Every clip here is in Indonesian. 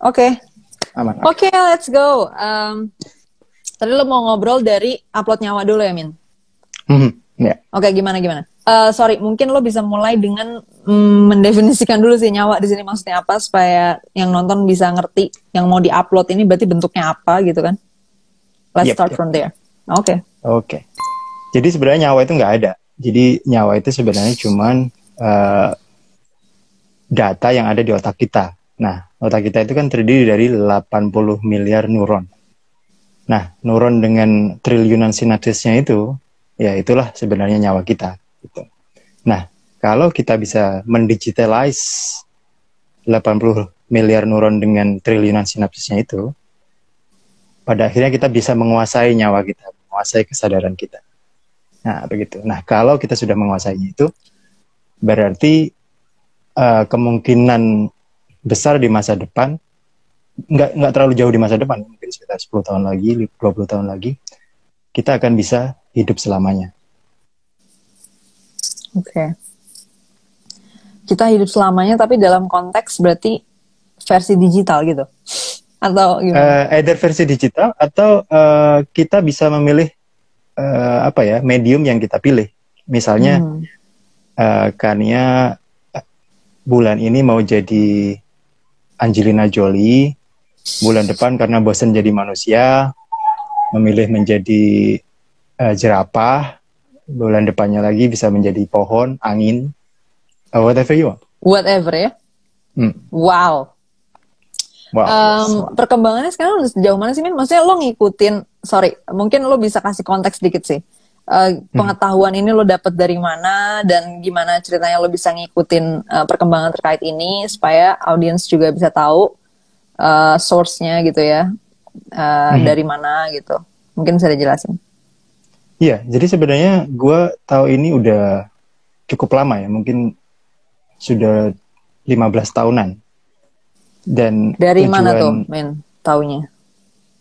Oke. Aman. Oke, let's go. Tadi lo mau ngobrol dari upload nyawa dulu ya, Min? Ya. Oke, gimana? Sorry, mungkin lo bisa mulai dengan mendefinisikan dulu sih nyawa di sini maksudnya apa supaya yang nonton bisa ngerti yang mau diupload ini berarti bentuknya apa gitu kan? Let's start from there. Oke. Jadi sebenarnya nyawa itu nggak ada. Jadi nyawa itu sebenarnya cuman data yang ada di otak kita. Nah, otak kita itu kan terdiri dari 80 miliar neuron. Nah, neuron dengan triliunan sinapsisnya itu, ya itulah sebenarnya nyawa kita. Gitu. Nah, kalau kita bisa mendigitalize 80 miliar neuron dengan triliunan sinapsisnya itu, pada akhirnya kita bisa menguasai nyawa kita, menguasai kesadaran kita. Nah, begitu. Nah, kalau kita sudah menguasainya itu, berarti kemungkinan besar di masa depan, nggak terlalu jauh di masa depan, mungkin sekitar 10 tahun lagi, 20 tahun lagi, kita akan bisa hidup selamanya. Oke. Kita hidup selamanya, tapi dalam konteks berarti versi digital gitu? Atau gimana? Either versi digital, atau kita bisa memilih medium yang kita pilih. Misalnya, Kania bulan ini mau jadi Angelina Jolie, bulan depan karena bosan jadi manusia, memilih menjadi jerapah, bulan depannya lagi bisa menjadi pohon, angin, whatever you want. Whatever ya? Wow. Perkembangannya sekarang udah sejauh mana sih, Min? Maksudnya lo ngikutin, mungkin lo bisa kasih konteks dikit sih. Pengetahuan ini lo dapet dari mana dan gimana ceritanya lo bisa ngikutin perkembangan terkait ini supaya audiens juga bisa tahu source-nya gitu ya, dari mana gitu. Mungkin bisa dijelasin. Iya, jadi sebenarnya gue tahu ini udah cukup lama ya, mungkin sudah 15 tahunan. Dan dari mana tuh, Min, taunya?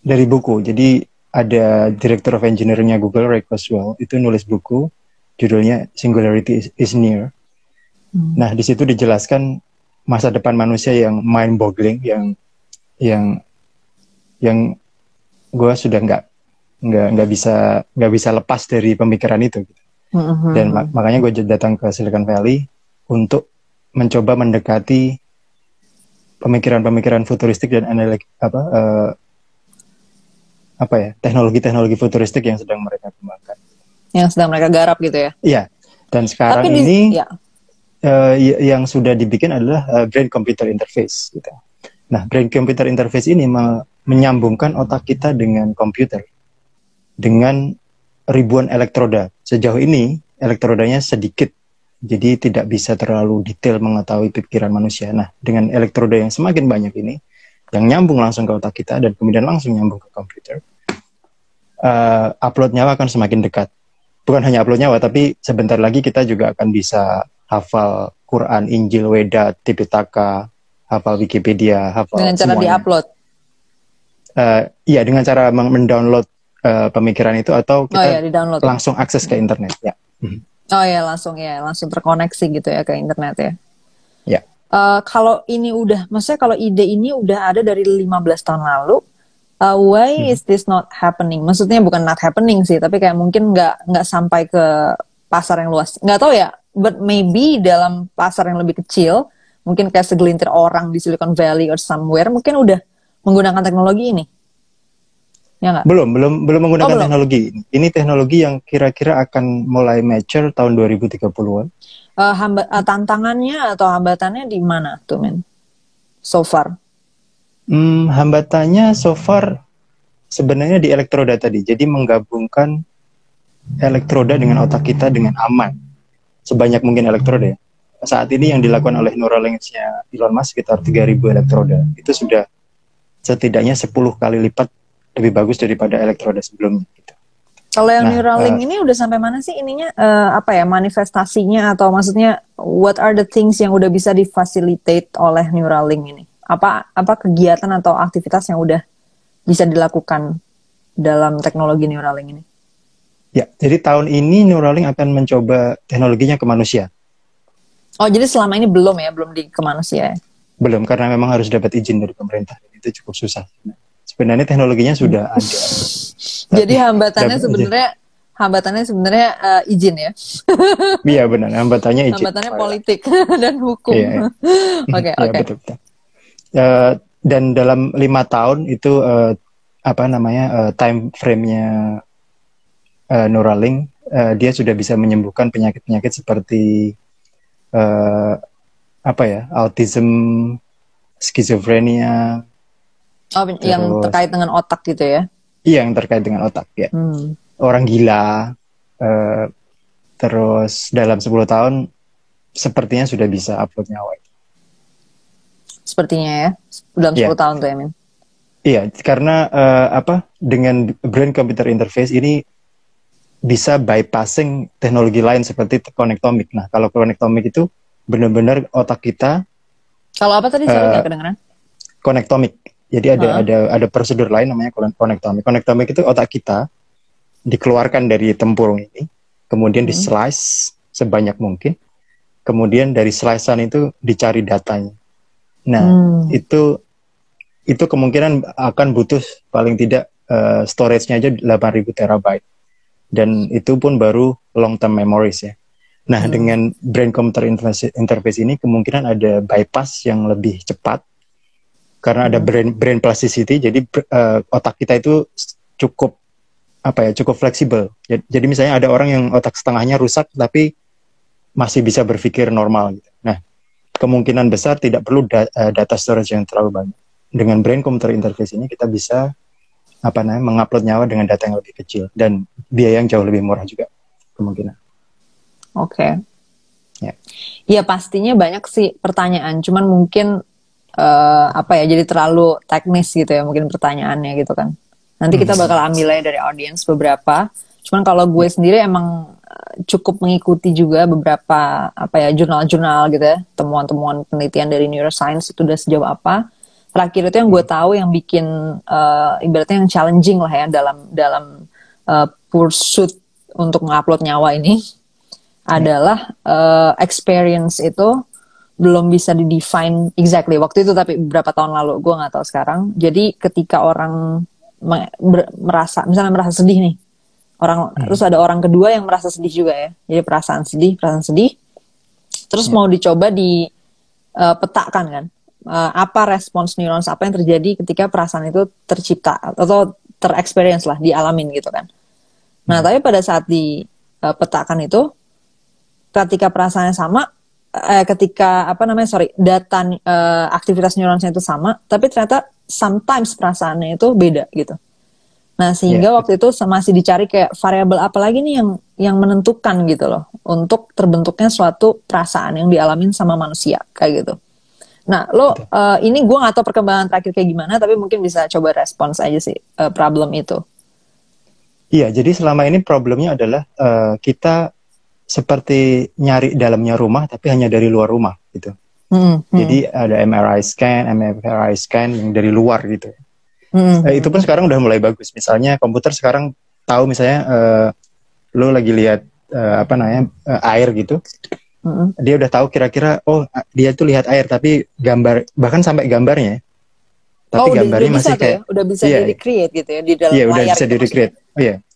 Dari buku. Jadi ada Director of Engineering-nya Google, Ray Kurzweil, itu nulis buku, judulnya Singularity is Near. Nah, di situ dijelaskan masa depan manusia yang mind-boggling, yang gue sudah nggak bisa lepas dari pemikiran itu. Gitu. Dan makanya gue datang ke Silicon Valley untuk mencoba mendekati pemikiran-pemikiran futuristik dan teknologi-teknologi futuristik yang sedang mereka kembangkan. Yang sedang mereka garap gitu ya? Iya. Dan sekarang yang sudah dibikin adalah brain-computer interface. Gitu. Nah, brain-computer interface ini menyambungkan otak kita dengan komputer. Dengan ribuan elektroda. Sejauh ini, elektrodanya sedikit. Jadi tidak bisa terlalu detail mengetahui pikiran manusia. Nah, dengan elektroda yang semakin banyak ini, yang nyambung langsung ke otak kita dan kemudian langsung nyambung ke komputer, upload nyawa akan semakin dekat. Bukan hanya upload nyawa, tapi sebentar lagi kita juga akan bisa hafal Quran, Injil, Weda, Tipitaka, hafal Wikipedia, hafal dengan cara diupload. Iya, dengan cara mendownload pemikiran itu atau kita langsung akses ke internet. Ya. Oh ya, langsung terkoneksi gitu ya ke internet ya. Ya. Kalau ini maksudnya kalau ide ini udah ada dari 15 tahun lalu, why is this not happening? Maksudnya bukan not happening sih, tapi kayak mungkin nggak sampai ke pasar yang luas. Nggak tahu ya, but maybe dalam pasar yang lebih kecil, mungkin kayak segelintir orang di Silicon Valley or somewhere, mungkin udah menggunakan teknologi ini. Ya nggak? Belum menggunakan teknologi. Ini teknologi yang kira-kira akan mulai mature tahun 2030-an. Tantangannya atau hambatannya di mana tuh, Men? So far? Hambatannya so far sebenarnya di elektroda tadi. Jadi menggabungkan elektroda dengan otak kita dengan aman. Sebanyak mungkin elektroda. Saat ini yang dilakukan oleh Neuralink-nya Elon Musk sekitar 3.000 elektroda. Itu sudah setidaknya 10 kali lipat lebih bagus daripada elektroda sebelumnya. Gitu. Kalau yang Neuralink ini udah sampai mana sih ininya? Manifestasinya atau maksudnya what are the things yang udah bisa difacilitate oleh Neuralink ini? Apa kegiatan atau aktivitas yang udah bisa dilakukan dalam teknologi Neuralink ini? Ya, jadi tahun ini Neuralink akan mencoba teknologinya ke manusia. Oh, jadi selama ini belum ke manusia ya? Belum, karena memang harus dapat izin dari pemerintah. Itu cukup susah. Nah, sebenarnya teknologinya sudah ada. Jadi Dapat izin. hambatannya sebenarnya izin ya. Iya benar, hambatannya izin. Hambatannya politik dan Iya, hukum. iya. Oke, Iya oke. betul, betul. Dan dalam 5 tahun itu apa namanya time frame-nya Neuralink, dia sudah bisa menyembuhkan penyakit-penyakit seperti eh, apa ya, autism, skizofrenia, Oh, yang terus terkait dengan otak gitu ya. iya yang terkait dengan otak ya. Hmm. Orang gila, eh, terus dalam 10 tahun sepertinya sudah bisa upload nyawa. Sepertinya ya. Dalam Iya, 10 tahun tuh ya, Min. iya, karena apa dengan brain computer interface ini bisa bypassing teknologi lain seperti connectomic. Nah, kalau connectomic itu benar-benar otak kita Kalau apa tadi? Sorry, nggak kedengeran. connectomic. Jadi Heeh. ada prosedur lain namanya connectomic. Connectomic itu otak kita dikeluarkan dari tempurung ini, kemudian di slice sebanyak mungkin, kemudian dari slicean itu dicari datanya. Nah, itu kemungkinan akan butuh paling tidak storage-nya aja 8.000 terabyte. Dan itu pun baru long term memories ya. Nah, dengan brain computer interface ini kemungkinan ada bypass yang lebih cepat karena ada brain plasticity. Jadi otak kita itu cukup apa ya, cukup fleksibel. Jadi misalnya ada orang yang otak setengahnya rusak tapi masih bisa berpikir normal gitu. Nah, kemungkinan besar tidak perlu data storage yang terlalu banyak. Dengan brain computer interface ini kita bisa apa namanya mengupload nyawa dengan data yang lebih kecil dan biaya yang jauh lebih murah juga kemungkinan. Oke. Ya. Ya pastinya banyak sih pertanyaan, cuman mungkin apa ya, jadi terlalu teknis gitu ya mungkin pertanyaannya gitu kan. Nanti kita bakal ambil aja dari audiens beberapa. Cuman kalau gue sendiri emang cukup mengikuti juga beberapa apa ya jurnal-jurnal gitu ya, temuan-temuan penelitian dari neuroscience itu udah sejauh apa. Terakhir itu yang gue tahu yang bikin ibaratnya yang challenging lah ya dalam pursuit untuk mengupload nyawa ini adalah experience itu belum bisa di-define exactly waktu itu, tapi beberapa tahun lalu, gue nggak tahu sekarang. Jadi ketika orang merasa sedih nih, terus ada orang kedua yang merasa sedih juga ya, jadi perasaan sedih, terus mau dicoba dipetakan kan, apa respons neurons, apa yang terjadi ketika perasaan itu tercipta atau terexperience lah, dialamin gitu kan. Nah, tapi pada saat dipetakan itu, ketika perasaannya sama, ketika data aktivitas neuronsnya itu sama, tapi ternyata sometimes perasaannya itu beda gitu. Nah, sehingga waktu itu masih dicari kayak variabel apa lagi nih yang menentukan gitu loh untuk terbentuknya suatu perasaan yang dialamin sama manusia kayak gitu. Nah, ini gue nggak tahu perkembangan terakhir kayak gimana, tapi mungkin bisa coba respons aja sih problem itu. Iya, jadi selama ini problemnya adalah kita seperti nyari dalamnya rumah, tapi hanya dari luar rumah gitu. Jadi ada MRI scan yang dari luar gitu. Itu pun sekarang udah mulai bagus. Misalnya komputer sekarang tahu misalnya lo lagi lihat air gitu. Dia udah tahu kira-kira dia tuh lihat air tapi gambar bahkan sampai gambarnya tapi gambarnya udah masih kayak udah bisa di-recreate gitu ya di dalam layar. Iya, udah bisa gitu di-recreate.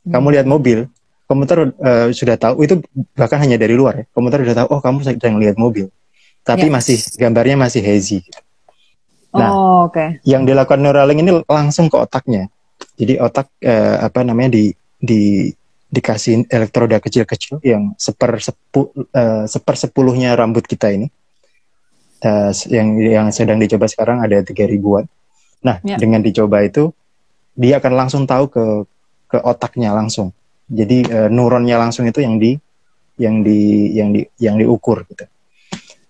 Kamu lihat mobil, komputer sudah tahu itu bahkan hanya dari luar ya. Komputer udah tahu kamu sedang lihat mobil. Tapi masih gambarnya masih hazy gitu. Nah, yang dilakukan Neuralink ini langsung ke otaknya. Jadi otak dikasih elektroda kecil-kecil yang sepersepuluhnya rambut kita ini, yang sedang dicoba sekarang ada 3.000-an. Nah, dengan dicoba itu dia akan langsung tahu ke otaknya langsung. Jadi neuronnya langsung itu yang diukur gitu.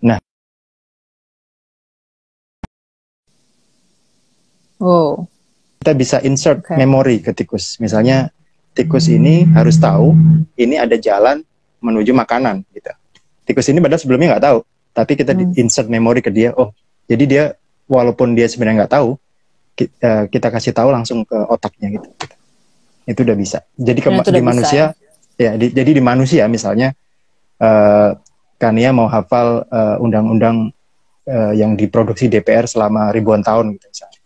Nah, kita bisa insert memori ke tikus. Misalnya tikus ini harus tahu ini ada jalan menuju makanan gitu. Tikus ini padahal sebelumnya nggak tahu, tapi kita insert memori ke dia. Jadi dia walaupun dia sebenarnya nggak tahu, kita kasih tahu langsung ke otaknya gitu. Itu udah bisa. Jadi di manusia jadi di manusia misalnya Kania mau hafal undang-undang yang diproduksi DPR selama ribuan tahun gitu misalnya.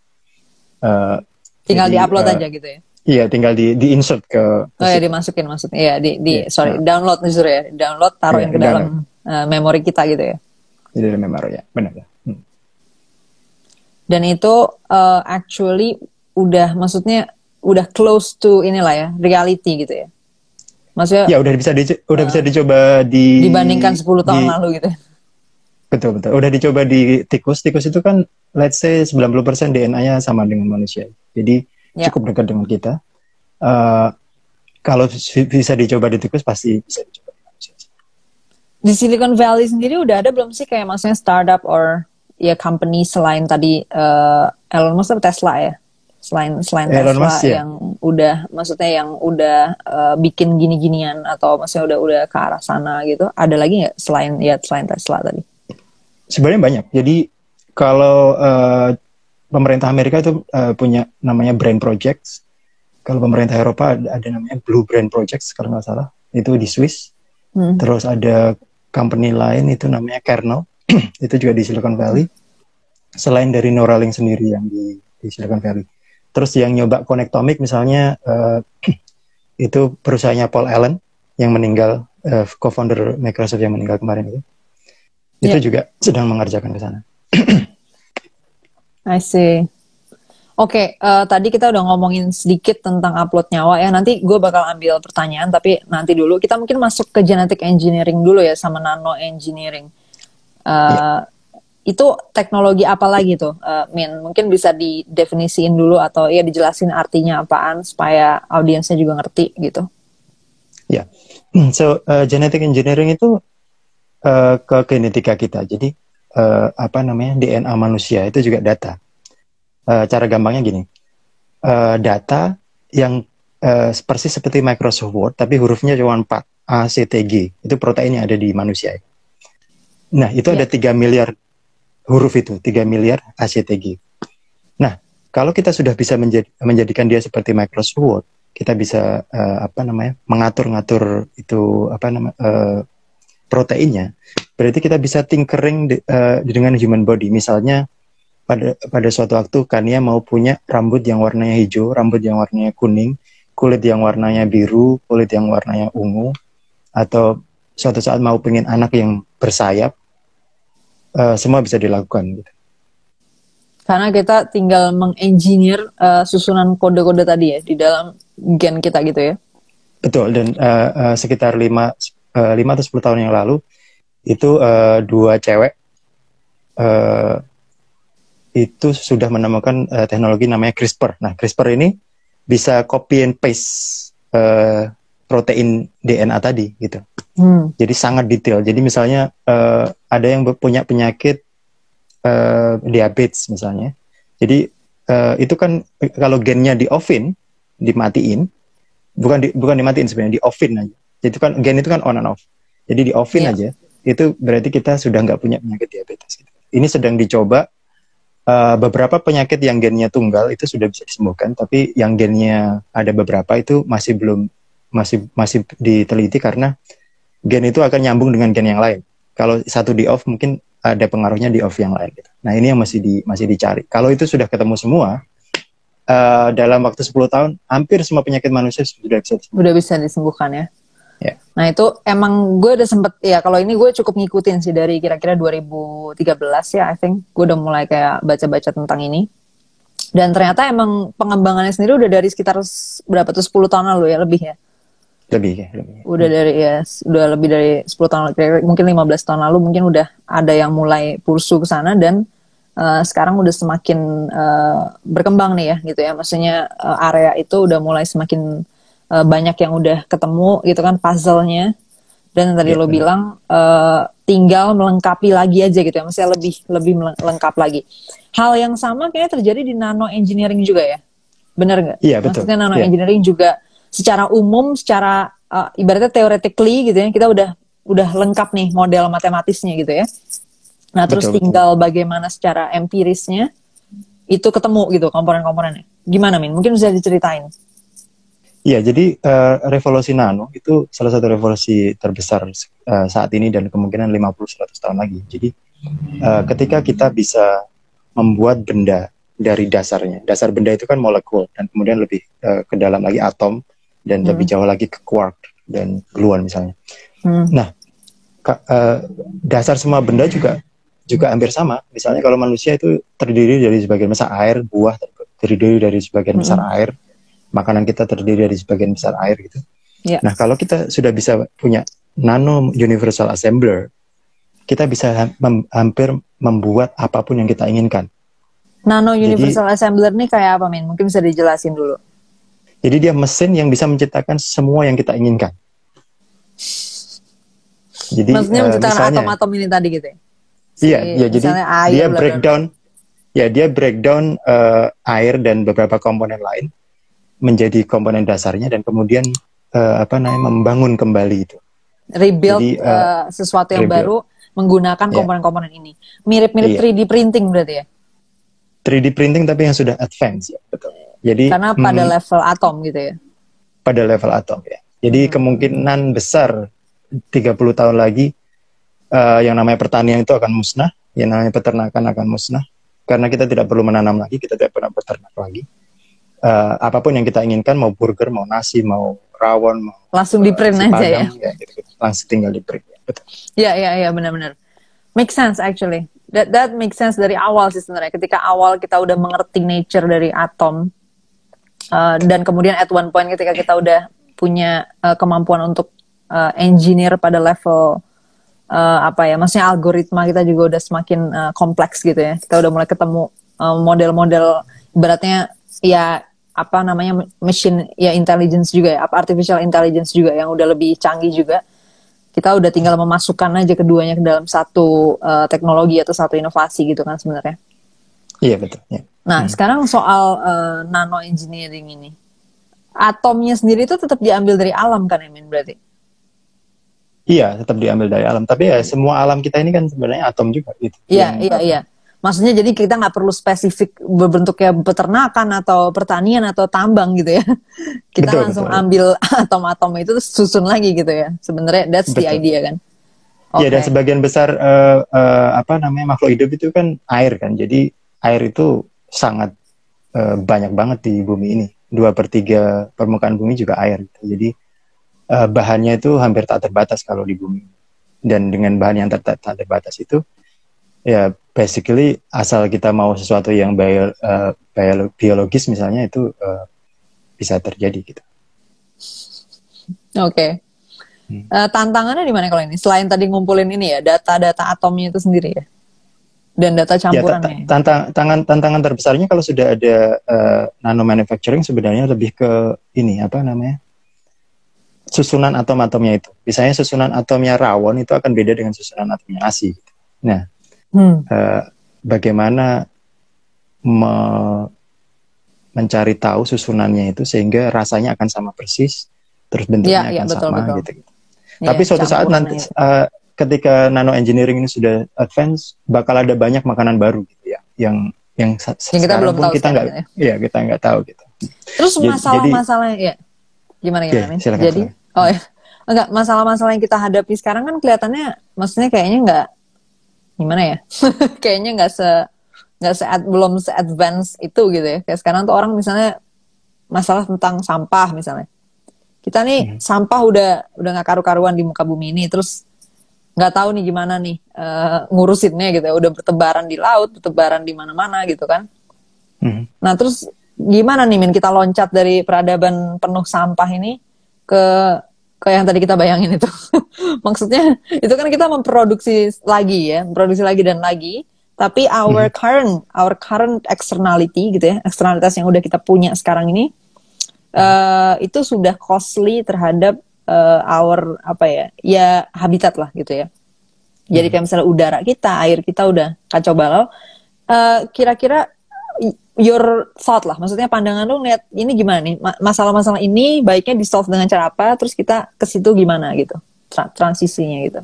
Tinggal Jadi, di-upload aja gitu ya. Iya, tinggal di-insert ke Oh ya, situ. dimasukin maksudnya. Ya, Iya. download justru ya. Download, taruhin Iya, ke dalam memori kita gitu ya. Jadi ada memori ya, benar ya. Dan itu actually udah, maksudnya udah close to inilah ya, reality gitu ya. Maksudnya Ya udah bisa dicoba dibandingkan 10 tahun lalu gitu. Betul. Udah dicoba di tikus. Tikus itu kan let's say 90% DNA-nya sama dengan manusia. Jadi cukup dekat dengan kita. Kalau bisa dicoba di tikus pasti bisa dicoba di manusia. Di Silicon Valley sendiri udah ada belum sih kayak maksudnya startup or ya company selain tadi Elon Musk atau Tesla ya? Selain Tesla Musk, ya. yang udah maksudnya yang udah bikin gini-ginian atau maksudnya udah ke arah sana gitu. Ada lagi nggak selain Tesla tadi? Sebenarnya banyak. Jadi kalau pemerintah Amerika itu punya namanya Brain Projects. Kalau pemerintah Eropa ada namanya Blue Brain Projects kalau nggak salah. Itu di Swiss. Terus ada company lain itu namanya Kernel. Itu juga di Silicon Valley. Selain dari Neuralink sendiri yang di Silicon Valley. Terus yang nyoba Connectomic misalnya itu perusahaannya Paul Allen yang meninggal, co-founder Microsoft yang meninggal kemarin itu. Itu juga sedang mengerjakan ke sana. I see. Oke, tadi kita udah ngomongin sedikit tentang upload nyawa ya. Nanti gue bakal ambil pertanyaan, tapi nanti dulu. Kita mungkin masuk ke genetic engineering dulu ya, sama nano engineering. Itu teknologi apa lagi tuh, Min? Mungkin bisa didefinisiin dulu atau ya dijelasin artinya apaan supaya audiensnya juga ngerti gitu. Ya, so genetic engineering itu ke genetika kita. Jadi DNA manusia itu juga data. Cara gampangnya gini, data yang persis seperti Microsoft Word, tapi hurufnya cuma 4, A, C, T, G. Itu protein yang ada di manusia. Nah, itu ada 3 miliar huruf itu, 3 miliar A, C, T, G. Nah, kalau kita sudah bisa menjadikan dia seperti Microsoft Word, kita bisa mengatur-ngatur itu proteinnya. Berarti kita bisa tinkering dengan human body. Misalnya pada suatu waktu Kania mau punya rambut yang warnanya hijau, rambut yang warnanya kuning, kulit yang warnanya biru, kulit yang warnanya ungu, atau suatu saat mau pengen anak yang bersayap, semua bisa dilakukan. Gitu. Karena kita tinggal mengengineer susunan kode-kode tadi ya di dalam gen kita gitu ya. Betul, dan sekitar 5 atau 10 tahun yang lalu itu 2 cewek itu sudah menemukan teknologi namanya CRISPR. Nah, CRISPR ini bisa copy and paste protein DNA tadi gitu. Jadi sangat detail. Jadi misalnya ada yang punya penyakit diabetes misalnya. Jadi itu kan kalau gennya di off-in, dimatiin, bukan dimatiin sebenarnya, di off-in aja. Jadi kan gen itu kan on and off. Jadi di off-in aja, itu berarti kita sudah nggak punya penyakit diabetes. Gitu. Ini sedang dicoba. Beberapa penyakit yang gennya tunggal itu sudah bisa disembuhkan, tapi yang gennya ada beberapa itu masih diteliti karena gen itu akan nyambung dengan gen yang lain. Kalau satu di off mungkin ada pengaruhnya di off yang lain. Gitu. Nah ini yang masih dicari. Kalau itu sudah ketemu semua, dalam waktu 10 tahun hampir semua penyakit manusia sudah bisa disembuhkan ya. Yeah. Nah itu emang gue udah sempet ya, kalau ini gue cukup ngikutin sih dari kira-kira 2013 ya, I think gue udah mulai kayak baca-baca tentang ini. Dan ternyata emang pengembangannya sendiri udah dari sekitar berapa tuh, 10 tahun lalu ya, lebih ya? Lebih. Udah udah lebih dari 10 tahun lalu, mungkin 15 tahun lalu mungkin udah ada yang mulai pursu ke sana dan sekarang udah semakin berkembang nih ya gitu ya. Maksudnya area itu udah mulai semakin banyak yang udah ketemu gitu kan puzzle-nya, dan tadi lo bilang tinggal melengkapi lagi aja gitu ya, maksudnya lebih lengkap lagi. Hal yang sama kayaknya terjadi di nano engineering juga ya, benar nggak? Iya betul. Maksudnya nano engineering juga secara umum, secara ibaratnya theoretically gitu ya, kita udah lengkap nih model matematisnya gitu ya. Nah terus tinggal bagaimana secara empirisnya itu ketemu gitu komponen-komponennya. Gimana Min? Mungkin bisa diceritain. Iya, jadi revolusi nano itu salah satu revolusi terbesar saat ini dan kemungkinan 50-100 tahun lagi. Jadi ketika kita bisa membuat benda dari dasarnya. Dasar benda itu kan molekul, dan kemudian lebih ke dalam lagi atom, dan lebih jauh lagi ke quark dan gluon misalnya. Nah, dasar semua benda juga hampir sama. Misalnya kalau manusia itu terdiri dari sebagian besar air, buah terdiri dari sebagian besar air, makanan kita terdiri dari sebagian besar air gitu. Yeah. Nah, kalau kita sudah bisa punya nano universal assembler, kita bisa hampir membuat apapun yang kita inginkan. Nano universal assembler nih kayak apa, Min? Mungkin bisa dijelasin dulu. Jadi dia mesin yang bisa menciptakan semua yang kita inginkan. Jadi maksudnya menciptakan atom-atom ini tadi gitu ya? Iya, jadi dia breakdown, air dan beberapa komponen lain menjadi komponen dasarnya, dan kemudian membangun kembali itu. Rebuild jadi, sesuatu yang baru menggunakan komponen-komponen ini. Mirip-mirip 3D printing berarti ya? 3D printing tapi yang sudah advance, ya, betul. Jadi karena pada level atom gitu ya? Pada level atom, ya. Jadi kemungkinan besar 30 tahun lagi yang namanya pertanian itu akan musnah, yang namanya peternakan akan musnah, karena kita tidak perlu menanam lagi, kita tidak pernah beternak lagi. Apapun yang kita inginkan, mau burger, mau nasi, mau rawon, mau langsung di print aja ya? Gitu. Langsung tinggal di print, ya, betul. Ya, benar-benar. Make sense actually. That makes sense dari awal sih sebenarnya. Ketika awal kita udah mengerti nature dari atom, dan kemudian at one point ketika kita udah punya kemampuan untuk engineer pada level maksudnya algoritma kita juga udah semakin kompleks gitu ya. Kita udah mulai ketemu model-model ibaratnya ya machine ya intelligence juga ya, artificial intelligence juga yang udah lebih canggih juga. Kita udah tinggal memasukkan aja keduanya ke dalam satu teknologi atau satu inovasi gitu kan sebenarnya. Iya, betul. Ya. Nah, sekarang soal nano engineering ini. Atomnya sendiri itu tetap diambil dari alam kan, Emin, berarti? Iya, tetap diambil dari alam. Tapi ya semua alam kita ini kan sebenarnya atom juga gitu. Iya. Maksudnya jadi kita nggak perlu spesifik berbentuknya peternakan atau pertanian atau tambang gitu ya. Kita langsung ambil atom-atom itu terus susun lagi gitu ya. Sebenarnya that's the idea kan. Iya, dan sebagian besar makhluk hidup itu kan air kan. Jadi air itu sangat banyak banget di bumi ini. 2/3 permukaan bumi juga air. Jadi bahannya itu hampir tak terbatas kalau di bumi. Dan dengan bahan yang tak terbatas itu, ya basically asal kita mau sesuatu yang biologis misalnya itu bisa terjadi gitu. Oke. Tantangannya di mana kalau ini? Selain tadi ngumpulin ini ya, data-data atomnya itu sendiri ya? Dan data campurannya. Tantangan terbesarnya kalau sudah ada nano manufacturing sebenarnya lebih ke ini susunan atom-atomnya itu. Misalnya susunan atomnya rawon itu akan beda dengan susunan atomnya nasi. Nah, bagaimana mencari tahu susunannya itu sehingga rasanya akan sama persis, terus bentuknya akan sama gitu. Tapi suatu saat nanti ketika nano engineering ini sudah advance, bakal ada banyak makanan baru gitu ya, yang kita belum tahu kita nggak tahu gitu. Terus masalah-masalahnya ya gimana silakan. Enggak, masalah-masalah yang kita hadapi sekarang kan kelihatannya maksudnya kayaknya nggak gimana ya? Kayaknya belum se-advance itu gitu ya. Kayak sekarang tuh orang misalnya masalah tentang sampah misalnya. Kita nih sampah udah nggak karu-karuan di muka bumi ini, terus nggak tahu nih gimana nih ngurusinnya gitu ya. Udah bertebaran di laut, bertebaran di mana-mana gitu kan. Nah terus gimana nih Min kita loncat dari peradaban penuh sampah ini ke yang tadi kita bayangin itu. Maksudnya itu kan kita memproduksi lagi dan lagi, tapi our current externality gitu ya, eksternalitas yang udah kita punya sekarang ini itu sudah costly terhadap our habitat lah gitu ya. Jadi kayak misalnya udara kita, air kita udah kacau balau. Kira-kira your thought lah, maksudnya pandangan lu lihat ini gimana nih, masalah-masalah ini baiknya di solve dengan cara apa, terus kita ke situ gimana gitu, transisinya gitu.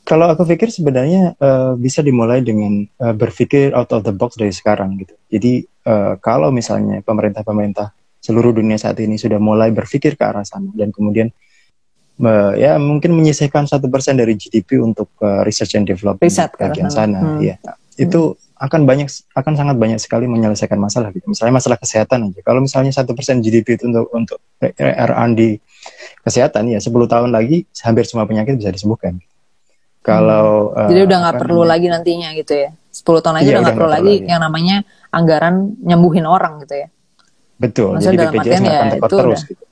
Kalau aku pikir sebenarnya bisa dimulai dengan berpikir out of the box dari sekarang gitu. Jadi kalau misalnya pemerintah seluruh dunia saat ini sudah mulai berpikir ke arah sana dan kemudian ya mungkin menyisihkan 1% dari GDP untuk research and development Riset ke bagian sana. sana. Ya, itu akan sangat banyak sekali menyelesaikan masalah. Gitu. Misalnya masalah kesehatan aja. Kalau misalnya 1% GDP itu untuk R&D kesehatan, ya 10 tahun lagi hampir semua penyakit bisa disembuhkan. Kalau jadi udah nggak perlu lagi nantinya gitu ya. 10 tahun lagi iya, udah nggak perlu lagi lagi yang namanya anggaran nyembuhin orang gitu ya. betul. Maksudnya Jadi dalam BPJS artian nggak ya akan tekor itu terus gitu.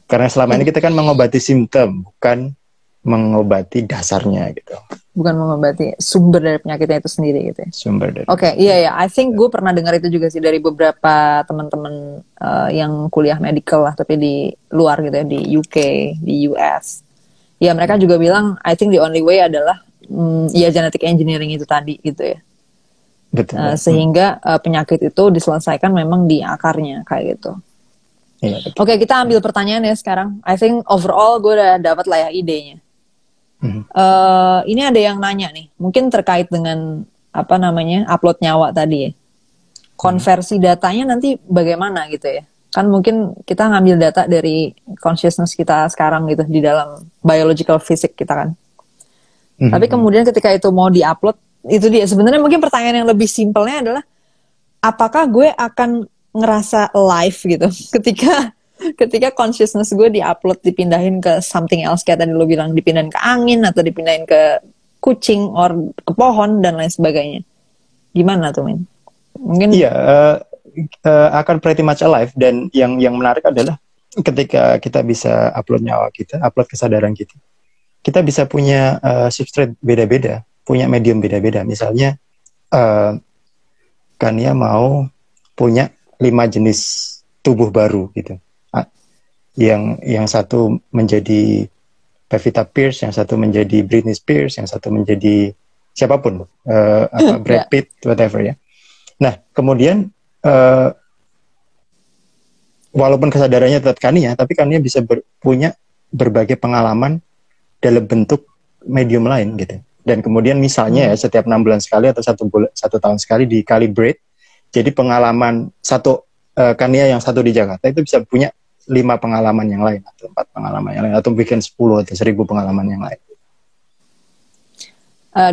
Karena selama ini kita kan mengobati simptom, bukan mengobati dasarnya gitu. bukan mengobati sumber dari penyakitnya itu sendiri gitu ya. Sumber dari Oke, iya ya. I think gue pernah dengar itu juga sih dari beberapa teman-teman yang kuliah medical lah, tapi di luar gitu ya, di UK, di US. Ya mereka juga bilang, I think the only way adalah ya genetic engineering itu tadi gitu ya. betul. Sehingga penyakit itu diselesaikan memang di akarnya kayak gitu. Iya, betul. Oke, kita ambil pertanyaan ya sekarang. I think overall gue udah dapat lah ya idenya. Ini ada yang nanya nih, mungkin terkait dengan apa namanya upload nyawa tadi ya. Konversi datanya nanti bagaimana gitu ya? Kan mungkin kita ngambil data dari consciousness kita sekarang gitu di dalam biological physics kita kan. Tapi kemudian ketika itu mau diupload, itu dia sebenarnya mungkin pertanyaan yang lebih simpelnya adalah apakah gue akan ngerasa live gitu ketika consciousness gue diupload, dipindahin ke something else kayak tadi lo bilang, dipindahin ke angin atau dipindahin ke kucing or ke pohon dan lain sebagainya. Gimana tuh, Min? Mungkin iya, akan pretty much alive. Dan yang menarik adalah ketika kita bisa upload nyawa kita, upload kesadaran kita bisa punya substrate beda-beda, punya medium beda-beda. Misalnya Kania mau punya 5 jenis tubuh baru gitu. Yang satu menjadi Pevita Pierce, yang satu menjadi Britney Spears, yang satu menjadi siapapun, Brad Pitt, whatever ya. Nah, kemudian walaupun kesadarannya tetap Kania, tapi Kania bisa punya berbagai pengalaman dalam bentuk medium lain gitu. Dan kemudian misalnya ya setiap 6 bulan sekali atau 1 tahun sekali di-calibrate, jadi pengalaman satu Kania yang satu di Jakarta itu bisa punya 5 pengalaman yang lain atau 4 pengalaman yang lain atau bikin 10 atau 1000 pengalaman yang lain.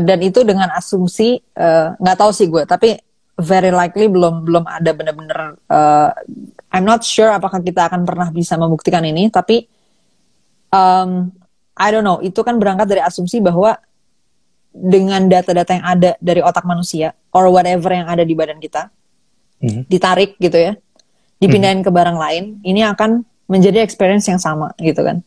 Dan itu dengan asumsi nggak tahu sih gue, tapi very likely belum ada benar-benar. I'm not sure apakah kita akan pernah bisa membuktikan ini, tapi I don't know. Itu kan berangkat dari asumsi bahwa dengan data-data yang ada dari otak manusia or whatever yang ada di badan kita, ditarik gitu ya, dipindahin ke barang lain, ini akan menjadi experience yang sama gitu kan?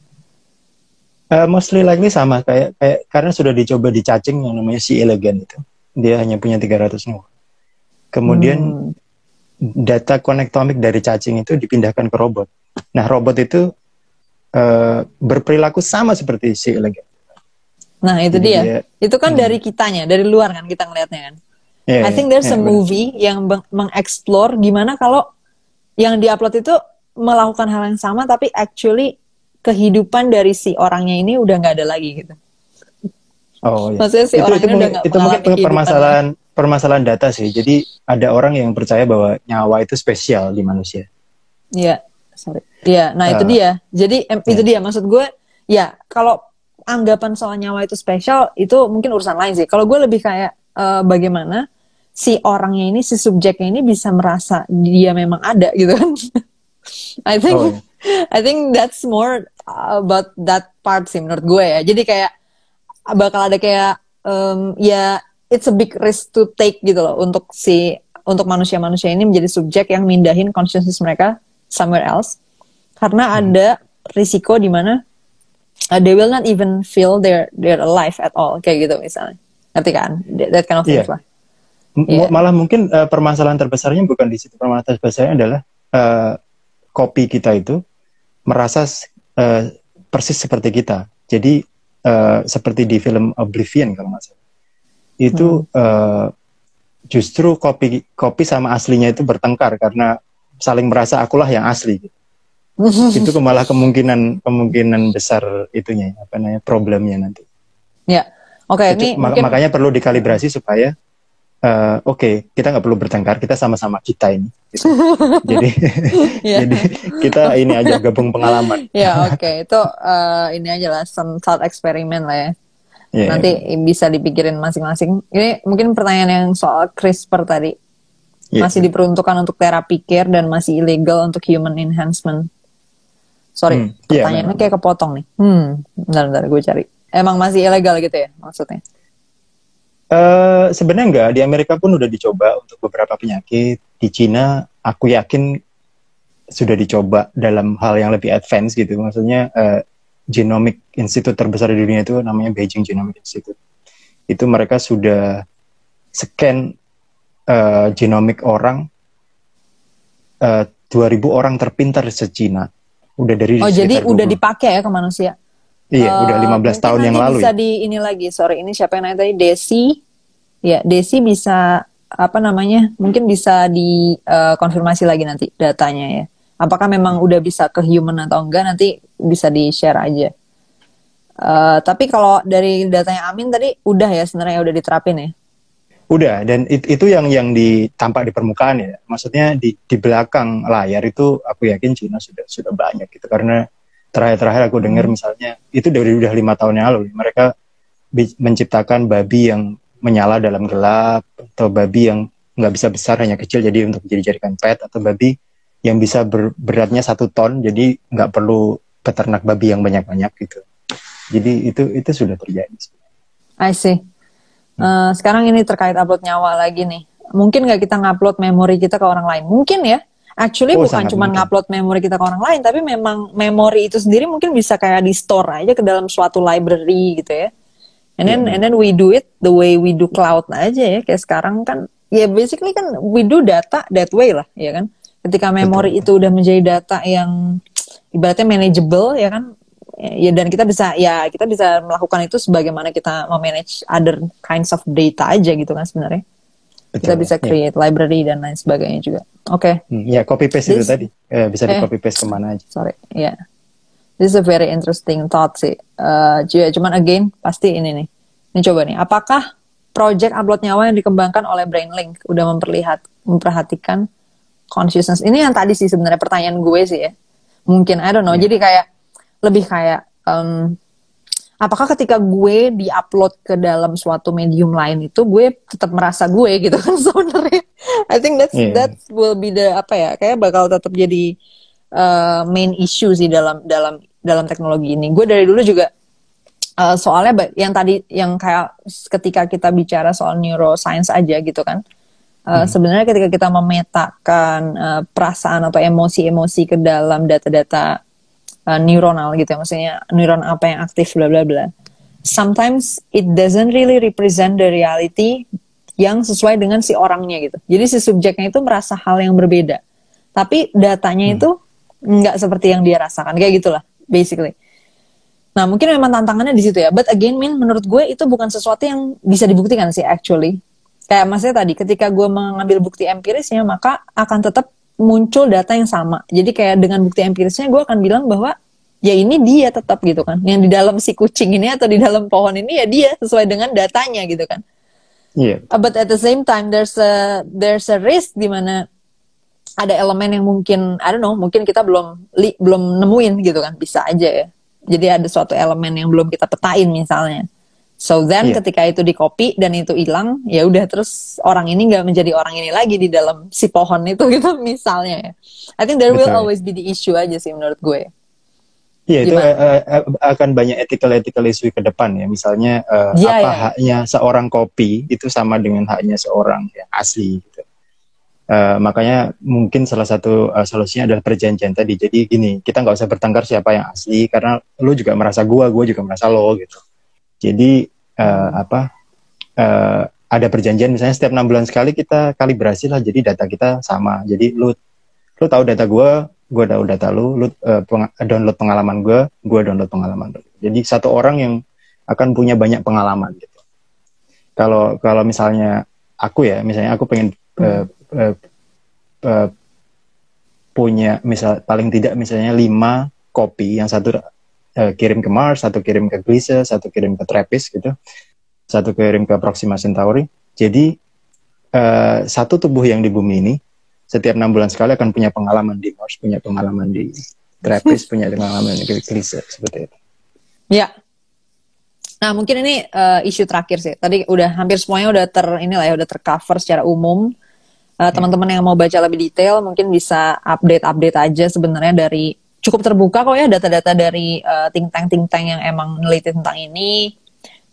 Mostly likely sama, kayak karena sudah dicoba di cacing yang namanya C. elegans itu, dia hanya punya 300 nyawa. Kemudian data konektomik dari cacing itu dipindahkan ke robot. Nah, robot itu berperilaku sama seperti C. elegans. Nah, itu Jadi dia. Itu kan dari kitanya, dari luar kan kita ngelihatnya kan. I think there's a movie yang mengeksplor gimana kalau yang diupload itu melakukan hal yang sama, tapi actually kehidupan dari si orangnya ini udah nggak ada lagi gitu. Oh iya. Maksudnya si orang ini udah nggak mengalami kehidupan. Permasalahan data sih. Jadi ada orang yang percaya bahwa nyawa itu spesial di manusia. Iya, sorry. Iya, nah itu dia. Jadi itu dia maksud gue. Ya kalau anggapan soal nyawa itu spesial itu mungkin urusan lain sih. Kalau gue lebih kayak bagaimana si orangnya ini, si subjeknya ini bisa merasa dia memang ada gitu kan. I think that's more about that part sih menurut gue ya. Jadi kayak bakal ada kayak ya it's a big risk to take gitu loh untuk manusia-manusia ini menjadi subjek yang mindahin consciousness mereka somewhere else karena ada risiko di mana they will not even feel they're alive at all kayak gitu misalnya, ngerti kan? That kind of things lah. Malah mungkin permasalahan terbesarnya bukan di situ. Permasalahan terbesarnya adalah kopi kita itu merasa persis seperti kita. Jadi seperti di film Oblivion kalau nggak salah. Itu justru kopi sama aslinya itu bertengkar karena saling merasa akulah yang asli. Itu malah kemungkinan besar itunya, problemnya nanti. Ya, oke. Ini makanya perlu dikalibrasi supaya Oke, kita nggak perlu bertengkar, kita sama-sama kita ini. Gitu. Jadi, Yeah. jadi kita ini aja gabung pengalaman. Ya oke, itu ini aja lah, some thought eksperimen lah ya. Yeah. Nanti bisa dipikirin masing-masing. Ini mungkin pertanyaan yang soal CRISPR tadi. Masih diperuntukkan untuk terapi care dan masih ilegal untuk human enhancement. Sorry, pertanyaannya kayak kepotong nih. Bentar, gue cari. Emang masih ilegal gitu ya maksudnya? Sebenarnya enggak, di Amerika pun udah dicoba untuk beberapa penyakit. Di Cina, aku yakin sudah dicoba dalam hal yang lebih advance gitu. Maksudnya Genomic Institute terbesar di dunia itu namanya Beijing Genomic Institute. Itu mereka sudah scan genomik orang 2.000 orang terpintar se-Cina. Udah dari jadi udah dipakai ya ke manusia? Iya, udah 15 tahun yang lalu. Bisa di ini lagi, sorry, ini siapa yang nanya tadi? Desi. Ya, Desi bisa mungkin bisa dikonfirmasi lagi nanti datanya ya. Apakah memang udah bisa ke human atau enggak, nanti bisa di-share aja. Tapi kalau dari datanya Amin tadi udah ya sebenarnya udah diterapin ya. Udah, dan itu yang tampak di permukaan ya. Maksudnya di belakang layar itu aku yakin Cina sudah banyak gitu, karena terakhir aku dengar misalnya itu udah 5 tahun yang lalu mereka menciptakan babi yang menyala dalam gelap, atau babi yang nggak bisa besar hanya kecil jadi untuk dijadikan pet, atau babi yang bisa beratnya 1 ton jadi nggak perlu peternak babi yang banyak-banyak gitu. Jadi itu sudah terjadi. I see. Sekarang ini terkait upload nyawa lagi nih. Mungkin nggak kita ngupload memori kita ke orang lain? Mungkin ya. Actually bukan cuma ngupload memori kita ke orang lain, tapi memang memori itu sendiri mungkin bisa kayak di store aja ke dalam suatu library gitu ya. And then we do it the way we do cloud aja ya. Kayak sekarang kan, ya basically kan we do data that way lah, ya kan. Ketika memori itu udah menjadi data yang ibaratnya manageable, ya kan. Ya, dan kita bisa melakukan itu sebagaimana kita memanage other kinds of data aja gitu kan sebenarnya. Kita bisa create library dan lain sebagainya juga. Oke. Ya, copy paste itu tadi. Bisa di copy paste kemana aja. Sorry, ya. Yeah. This is a very interesting thought sih. Cuman again, pasti ini nih. Ini coba nih. Apakah project upload nyawa yang dikembangkan oleh Brainlink udah memperhatikan consciousness? Ini yang tadi sih sebenarnya pertanyaan gue sih ya. Mungkin, I don't know. Jadi kayak, lebih kayak, apakah ketika gue di-upload ke dalam suatu medium lain itu gue tetap merasa gue gitu kan sebenarnya. I think that will be the kayak bakal tetap jadi main issue sih dalam teknologi ini. Gue dari dulu juga soalnya yang tadi yang kayak ketika kita bicara soal neuroscience aja gitu kan. Sebenarnya ketika kita memetakan perasaan atau emosi-emosi ke dalam data-data neuronal gitu ya, maksudnya neuron apa yang aktif bla bla bla. Sometimes it doesn't really represent the reality yang sesuai dengan si orangnya gitu. Jadi si subjeknya itu merasa hal yang berbeda. Tapi datanya itu nggak seperti yang dia rasakan, kayak gitulah basically. Nah, mungkin memang tantangannya di situ ya. But again, menurut gue itu bukan sesuatu yang bisa dibuktikan sih actually. Kayak maksudnya tadi ketika gue mengambil bukti empirisnya, maka akan tetap muncul data yang sama. Jadi kayak dengan bukti empirisnya gue akan bilang bahwa ya ini dia tetap gitu kan. Yang di dalam si kucing ini atau di dalam pohon ini ya dia sesuai dengan datanya gitu kan. Yeah. But at the same time there's a risk di mana ada elemen yang mungkin I don't know, mungkin kita belum nemuin gitu kan. Bisa aja ya. Jadi ada suatu elemen yang belum kita petain misalnya. So then ketika itu di-copy dan itu hilang, ya udah terus orang ini nggak menjadi orang ini lagi di dalam si pohon itu gitu misalnya ya. I think there will always be the issue aja sih menurut gue. Iya, itu akan banyak ethical issue ke depan ya. Misalnya haknya seorang copy itu sama dengan haknya seorang yang asli gitu. Makanya mungkin salah satu solusinya adalah perjanjian tadi. Jadi gini, kita nggak usah bertengkar siapa yang asli, karena lu juga merasa gue juga merasa lo gitu. Jadi ada perjanjian, misalnya setiap 6 bulan sekali kita kalibrasi lah, jadi data kita sama. Jadi lu tahu data gue tahu data lu download pengalaman gue download pengalaman lu. Jadi satu orang yang akan punya banyak pengalaman gitu. Kalau misalnya aku pengen punya paling tidak misalnya 5 kopi, yang satu kirim ke Mars, satu kirim ke Gliese, satu kirim ke TRAPPIST gitu, satu kirim ke Proxima Centauri. Jadi satu tubuh yang di bumi ini setiap 6 bulan sekali akan punya pengalaman di Mars, punya pengalaman di Trappist, punya pengalaman di Eclipse, seperti itu. Ya. Nah, mungkin ini isu terakhir sih. Tadi udah hampir semuanya udah udah tercover secara umum. Teman-teman yang mau baca lebih detail mungkin bisa update aja sebenarnya dari cukup terbuka kok ya data-data dari think tank yang emang neliti tentang ini.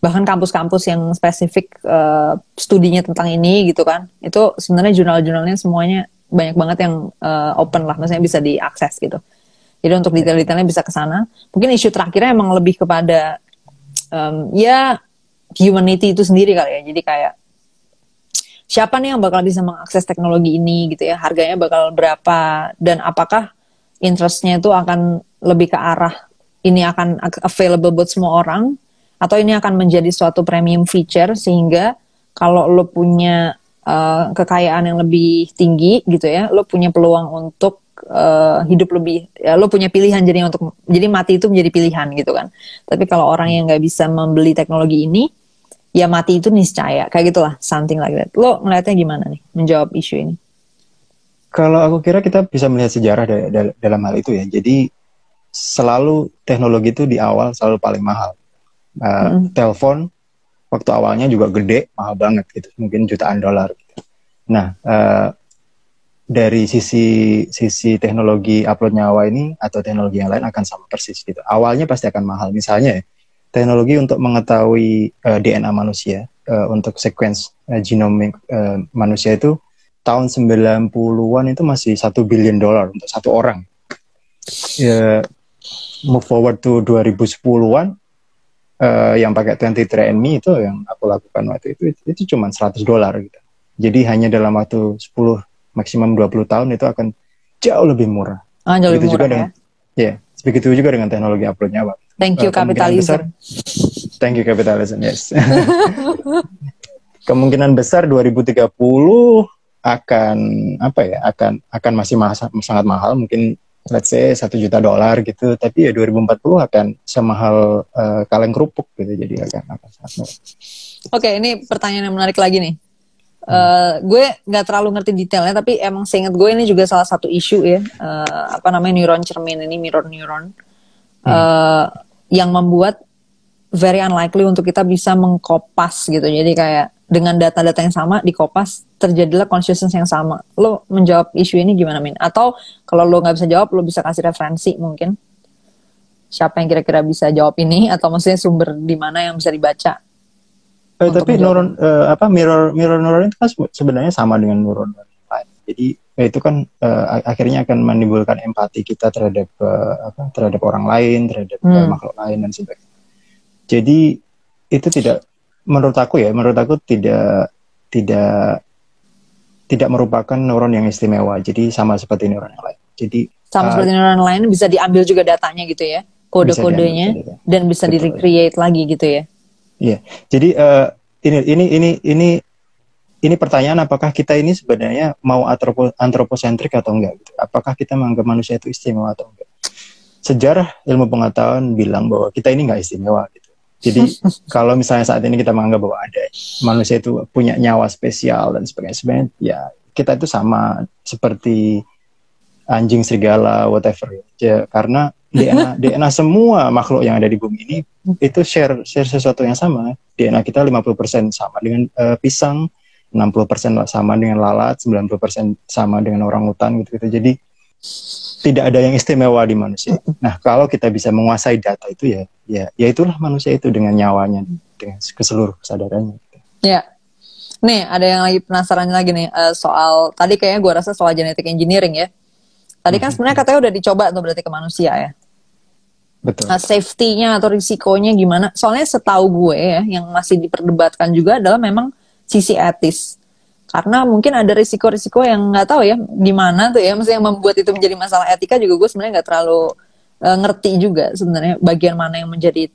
Bahkan kampus-kampus yang spesifik studinya tentang ini gitu kan. Itu sebenarnya jurnal-jurnalnya semuanya banyak banget yang open lah, maksudnya bisa diakses gitu. Jadi untuk detail-detailnya bisa ke sana. Mungkin isu terakhirnya emang lebih kepada ya humanity itu sendiri kali ya. Jadi kayak siapa nih yang bakal bisa mengakses teknologi ini gitu ya, harganya bakal berapa, dan apakah interestnya itu akan lebih ke arah ini akan available buat semua orang, atau ini akan menjadi suatu premium feature sehingga kalau lo punya kekayaan yang lebih tinggi gitu ya, lo punya peluang untuk hidup lebih, ya, lo punya pilihan jadi mati itu menjadi pilihan gitu kan. Tapi kalau orang yang nggak bisa membeli teknologi ini, ya mati itu niscaya, kayak gitulah, something like that. Lo ngeliatnya gimana nih menjawab isu ini? Kalau aku kira kita bisa melihat sejarah dalam hal itu ya. Jadi selalu teknologi itu di awal selalu paling mahal. Telepon waktu awalnya juga gede, mahal banget gitu, mungkin jutaan dolar. Gitu. Nah, dari sisi teknologi upload nyawa ini atau teknologi yang lain akan sama persis gitu. Awalnya pasti akan mahal. Misalnya teknologi untuk mengetahui DNA manusia, untuk sequence genom manusia itu tahun 90-an itu masih $1 billion untuk satu orang. Move forward to 2010-an, yang pakai 23andMe itu yang aku lakukan waktu itu cuma $100 gitu. Jadi hanya dalam waktu 10 maksimum 20 tahun itu akan jauh lebih murah. Jauh lebih murah ya. Begitu juga dengan teknologi upload nyawa. Thank you capitalism. Thank you capitalism, yes. Kemungkinan besar 2030 akan akan masih sangat mahal, mungkin let's say $1 juta gitu, tapi ya 2040 akan semahal kaleng kerupuk gitu, jadi akan sangat mahal. Oke, ini pertanyaan yang menarik lagi nih. Gue nggak terlalu ngerti detailnya, tapi emang seingat gue ini juga salah satu isu ya, neuron cermin ini, mirror neuron, yang membuat very unlikely untuk kita bisa mengkopas gitu. Jadi kayak dengan data-data yang sama dikopas, terjadilah consciousness yang sama. Lo menjawab isu ini gimana, Min? Atau kalau lo nggak bisa jawab, lo bisa kasih referensi mungkin. Siapa yang kira-kira bisa jawab ini? Atau maksudnya sumber di mana yang bisa dibaca? Tapi neuron mirror neuron itu kan sebenarnya sama dengan neuron lain. Jadi itu kan akhirnya akan menimbulkan empati kita terhadap terhadap orang lain, terhadap makhluk lain dan sebagainya. Jadi itu menurut aku tidak merupakan neuron yang istimewa. Jadi sama seperti neuron yang lain. Jadi seperti neuron lain bisa diambil juga datanya gitu ya, kode-kodenya, dan bisa di-recreate lagi gitu ya. Iya, jadi ini pertanyaan, apakah kita ini sebenarnya mau antroposentrik atau enggak? Gitu. Apakah kita menganggap manusia itu istimewa atau enggak? Sejarah ilmu pengetahuan bilang bahwa kita ini enggak istimewa. Gitu. Jadi kalau misalnya saat ini kita menganggap bahwa ada manusia itu punya nyawa spesial dan sebagainya, sebenarnya ya kita itu sama seperti anjing, serigala, whatever. Ya, karena DNA semua makhluk yang ada di bumi ini itu share sesuatu yang sama. DNA kita 50% sama dengan pisang, 60% sama dengan lalat, 90% sama dengan orangutan gitu. Jadi tidak ada yang istimewa di manusia. Nah, kalau kita bisa menguasai data itu ya itulah manusia itu dengan nyawanya, dengan keseluruh kesadarannya. Gitu. Ya. Nih, ada yang lagi penasaran lagi nih soal tadi kayaknya gue rasa soal genetic engineering ya. Tadi kan sebenarnya katanya udah dicoba tuh berarti ke manusia ya. Betul. Safety-nya atau risikonya gimana? Soalnya setahu gue ya, yang masih diperdebatkan juga adalah memang sisi etis. Karena mungkin ada risiko-risiko yang nggak tahu ya gimana tuh ya, maksudnya yang membuat itu menjadi masalah etika juga gue sebenarnya nggak terlalu ngerti juga sebenarnya bagian mana yang menjadi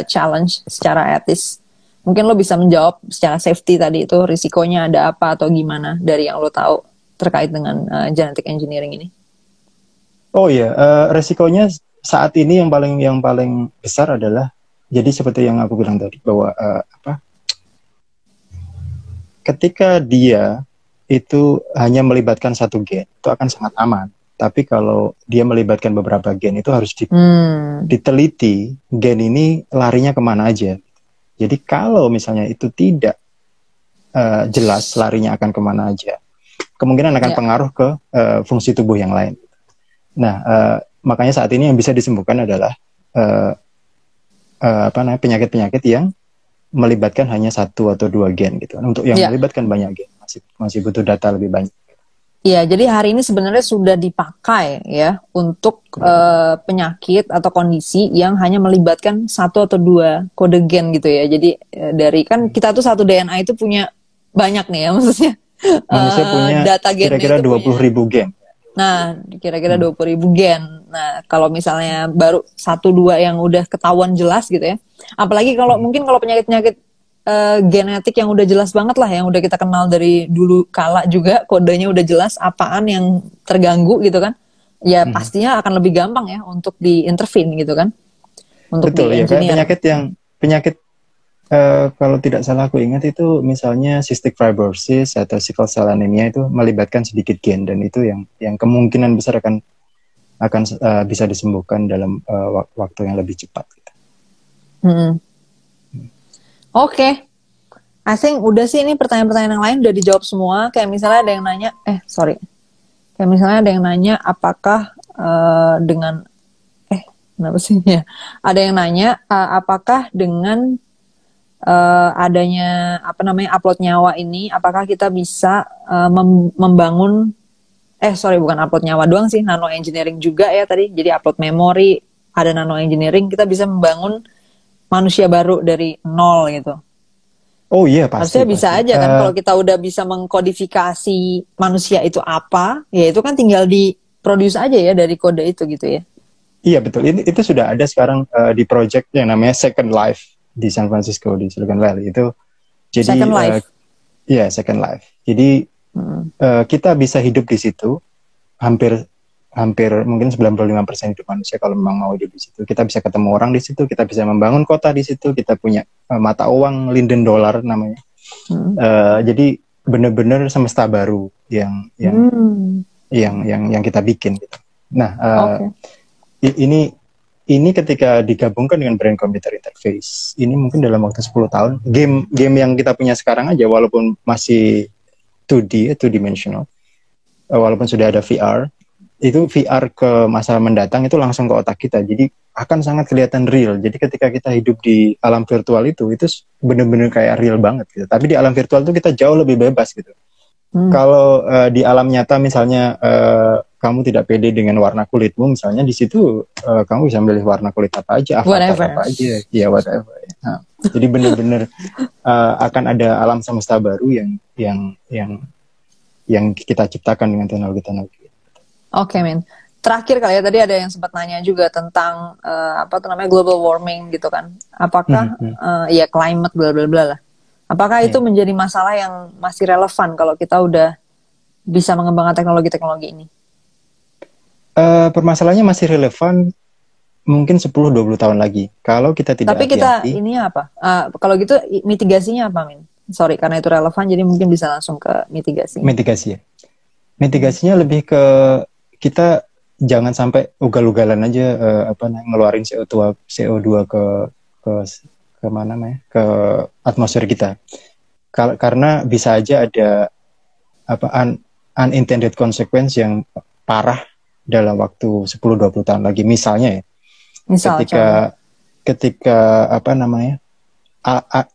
challenge secara etis. Mungkin lo bisa menjawab secara safety tadi itu risikonya ada apa atau gimana dari yang lo tahu terkait dengan genetic engineering ini. Oh iya, resikonya saat ini yang paling besar adalah, jadi seperti yang aku bilang tadi bahwa ketika dia itu hanya melibatkan satu gen, itu akan sangat aman. Tapi kalau dia melibatkan beberapa gen, itu harus diteliti gen ini larinya kemana aja. Jadi kalau misalnya itu tidak jelas larinya akan kemana aja, kemungkinan akan pengaruh ke fungsi tubuh yang lain. Nah, makanya saat ini yang bisa disembuhkan adalah penyakit-penyakit yang melibatkan hanya satu atau dua gen gitu. Untuk yang melibatkan banyak gen masih butuh data lebih banyak. Iya, jadi hari ini sebenarnya sudah dipakai ya untuk penyakit atau kondisi yang hanya melibatkan satu atau dua kode gen gitu ya. Jadi dari kan kita tuh satu DNA itu punya banyak nih ya, maksudnya manusia punya data gennya kira-kira itu 20.000 gen. Nah, kira-kira 20.000 gen. Nah, kalau misalnya baru satu dua yang udah ketahuan jelas gitu ya. Apalagi kalau mungkin kalau penyakit-penyakit genetik yang udah jelas banget lah, yang udah kita kenal dari dulu kala juga, kodenya udah jelas apaan yang terganggu gitu kan. Ya pastinya akan lebih gampang ya untuk di-intervene gitu kan. Untuk betul ya, kayak di-engineer. penyakit kalau tidak salah aku ingat itu misalnya cystic fibrosis atau sickle cell anemia itu melibatkan sedikit gen, dan itu yang kemungkinan besar akan bisa disembuhkan dalam waktu yang lebih cepat gitu. Oke. I think udah sih, ini pertanyaan-pertanyaan yang lain udah dijawab semua. Kayak misalnya ada yang nanya, kayak misalnya ada yang nanya apakah dengan kenapa sih ya? Ada yang nanya apakah dengan adanya upload nyawa ini, apakah kita bisa membangun bukan upload nyawa doang sih, nano engineering juga ya tadi. Jadi upload memori, ada nano engineering, kita bisa membangun manusia baru dari nol gitu. Oh iya, pasti. Harusnya bisa aja kan kalau kita udah bisa mengkodifikasi manusia itu apa, ya itu kan tinggal diproduce aja ya dari kode itu gitu ya. Iya betul, itu sudah ada sekarang di project yang namanya Second Life di San Francisco, di Silicon Valley itu. Jadi Second Life. Second Life. Jadi kita bisa hidup di situ hampir mungkin 95% hidup manusia kalau memang mau hidup di situ. Kita bisa ketemu orang di situ, kita bisa membangun kota di situ, kita punya mata uang Linden dollar namanya. Jadi benar-benar semesta baru yang kita bikin gitu. Nah, ini ketika digabungkan dengan brain computer interface, ini mungkin dalam waktu 10 tahun, game yang kita punya sekarang aja walaupun masih 2D, two dimensional, walaupun sudah ada VR, itu VR ke masa mendatang itu langsung ke otak kita, jadi akan sangat kelihatan real. Jadi ketika kita hidup di alam virtual itu benar-benar kayak real banget gitu. Tapi di alam virtual itu kita jauh lebih bebas gitu. Kalau di alam nyata misalnya kamu tidak pede dengan warna kulitmu misalnya, di situ kamu bisa milih warna kulit apa aja, avatar apa aja, ya whatever. Nah, jadi benar-benar akan ada alam semesta baru yang kita ciptakan dengan teknologi-teknologi. Oke, men. Terakhir kali ya, tadi ada yang sempat nanya juga tentang global warming gitu kan. Apakah climate bla bla bla lah. Apakah itu menjadi masalah yang masih relevan kalau kita udah bisa mengembangkan teknologi-teknologi ini? Permasalahannya masih relevan mungkin 10-20 tahun lagi. Kalau kita tidak Tapi kita ini apa? Kalau gitu mitigasinya apa, Min? Sorry, karena itu relevan jadi mungkin bisa langsung ke mitigasi. Mitigasi ya. Mitigasinya lebih ke kita jangan sampai ugal-ugalan aja ngeluarin CO2 ke mana ke atmosfer kita. Karena bisa aja ada unintended consequence yang parah dalam waktu 10-20 tahun lagi. Misalnya ya, ketika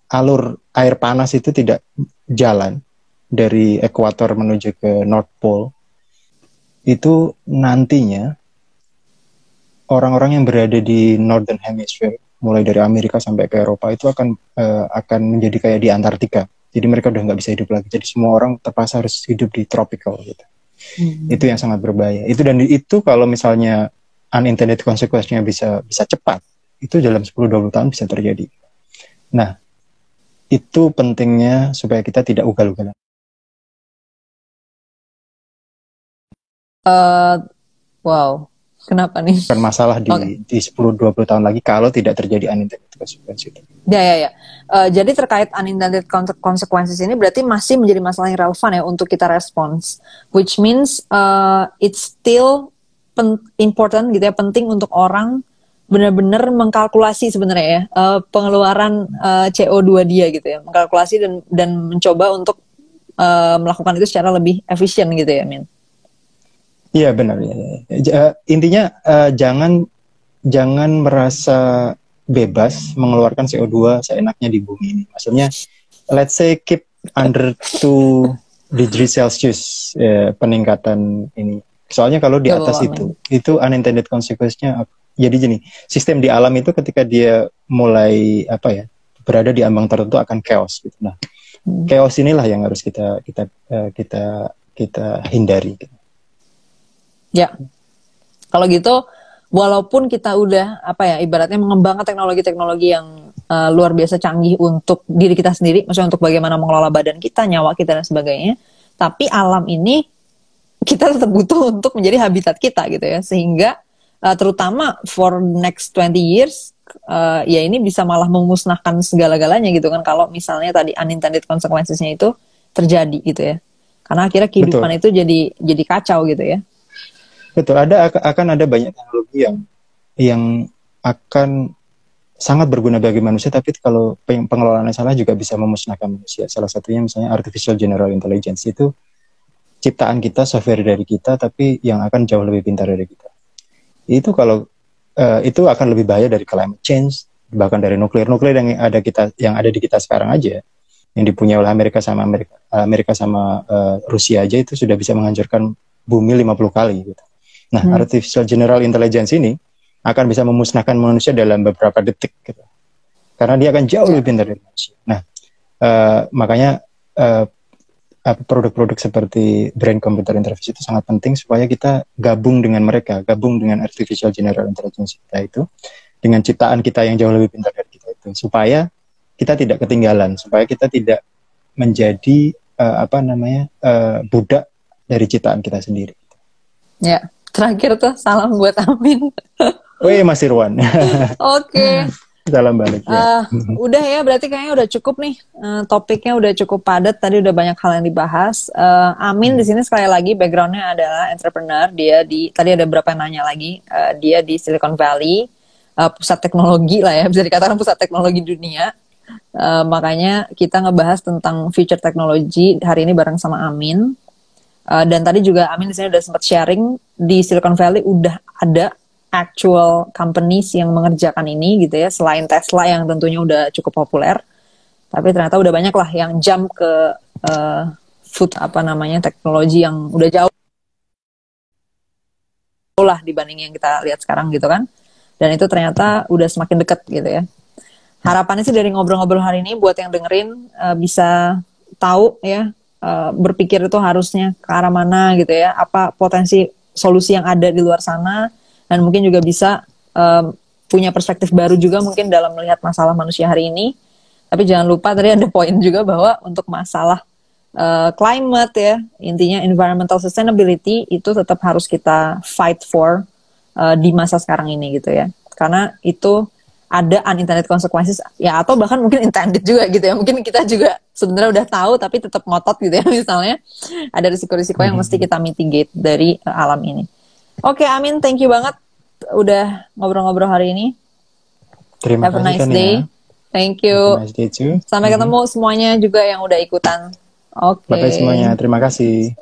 alur air panas itu tidak jalan dari ekuator menuju ke North Pole, itu nantinya orang-orang yang berada di Northern Hemisphere, mulai dari Amerika sampai ke Eropa, itu akan menjadi kayak di Antartika. Jadi mereka udah nggak bisa hidup lagi. Jadi semua orang terpaksa harus hidup di tropical gitu. Itu yang sangat berbahaya. Itu kalau misalnya unintended consequence-nya bisa cepat, itu dalam 10-20 tahun bisa terjadi. Nah, itu pentingnya supaya kita tidak ugal-ugalan. Wow. Kenapa nih? Bukan masalah di 10-20 tahun lagi kalau tidak terjadi unintended consequences itu. Ya. Jadi terkait unintended consequences ini berarti masih menjadi masalah yang relevan ya untuk kita respons. Which means it's still important gitu ya, penting untuk orang benar-benar mengkalkulasi sebenarnya ya pengeluaran CO2 dia gitu ya, mengkalkulasi dan mencoba untuk melakukan itu secara lebih efisien gitu ya, Min. Iya benar ya. Intinya jangan merasa bebas mengeluarkan CO2 seenaknya di bumi ini. Maksudnya, let's say keep under 2 degrees Celsius peningkatan ini. Soalnya kalau di atas itu unintended consequence-nya. Jadi gini, sistem di alam itu ketika dia mulai berada di ambang tertentu akan chaos gitu. Nah, chaos inilah yang harus kita hindari. Gitu. Ya, kalau gitu, walaupun kita udah ibaratnya mengembangkan teknologi-teknologi yang luar biasa canggih untuk diri kita sendiri, maksudnya untuk bagaimana mengelola badan kita, nyawa kita dan sebagainya, tapi alam ini kita tetap butuh untuk menjadi habitat kita gitu ya, sehingga terutama for next 20 years ya ini bisa malah memusnahkan segala-galanya gitu kan kalau misalnya tadi unintended consequences-nya itu terjadi gitu ya, karena akhirnya kehidupan itu jadi kacau gitu ya. Betul, akan ada banyak teknologi yang akan sangat berguna bagi manusia, tapi kalau pengelolaannya salah juga bisa memusnahkan manusia. Salah satunya misalnya artificial general intelligence, itu ciptaan kita, software dari kita, tapi yang akan jauh lebih pintar dari kita. Itu kalau itu akan lebih bahaya dari climate change, bahkan dari nuklir yang ada di kita sekarang aja, yang dipunyai oleh Amerika sama Rusia aja itu sudah bisa menghancurkan bumi 50 kali gitu. Nah, artificial general intelligence ini akan bisa memusnahkan manusia dalam beberapa detik gitu. Karena dia akan jauh lebih pintar dari manusia. Nah, makanya produk-produk seperti brain computer interface itu sangat penting supaya kita gabung dengan artificial general intelligence kita itu, dengan ciptaan kita yang jauh lebih pintar dari kita itu, supaya kita tidak ketinggalan, supaya kita tidak menjadi budak dari ciptaan kita sendiri. Ya, terakhir tuh salam buat Amin. Weh, Mas Irwan. Oke. Salam balik ya. Udah ya, berarti kayaknya udah cukup nih. Topiknya udah cukup padat. Tadi udah banyak hal yang dibahas. Amin di sini sekali lagi backgroundnya adalah entrepreneur. Tadi ada beberapa yang nanya lagi. Dia di Silicon Valley, pusat teknologi lah ya, bisa dikatakan pusat teknologi dunia. Makanya kita ngebahas tentang future teknologi hari ini bareng sama Amin. Dan tadi juga Amin di sini udah sempat sharing di Silicon Valley udah ada actual companies yang mengerjakan ini gitu ya, selain Tesla yang tentunya udah cukup populer, tapi ternyata udah banyak lah yang jump ke teknologi yang udah jauh lah dibanding yang kita lihat sekarang gitu kan, dan itu ternyata udah semakin dekat gitu ya. Harapannya sih dari ngobrol-ngobrol hari ini buat yang dengerin bisa tahu ya, berpikir itu harusnya ke arah mana gitu ya, apa potensi solusi yang ada di luar sana. Dan mungkin juga bisa punya perspektif baru juga mungkin dalam melihat masalah manusia hari ini. Tapi jangan lupa tadi ada poin juga bahwa untuk masalah climate ya, intinya environmental sustainability itu tetap harus kita fight for di masa sekarang ini gitu ya. Karena itu ada unintended consequences ya, atau bahkan mungkin intended juga gitu ya. Mungkin kita juga sebenarnya udah tahu tapi tetap ngotot gitu ya. Misalnya ada risiko-risiko yang mesti kita mitigate dari alam ini. Oke, Amin, thank you banget udah ngobrol-ngobrol hari ini. Terima kasih. Have a nice Kania. day. Thank you. Have a nice day too. Sampai ketemu semuanya juga yang udah ikutan. Oke. Bye semuanya. Terima kasih.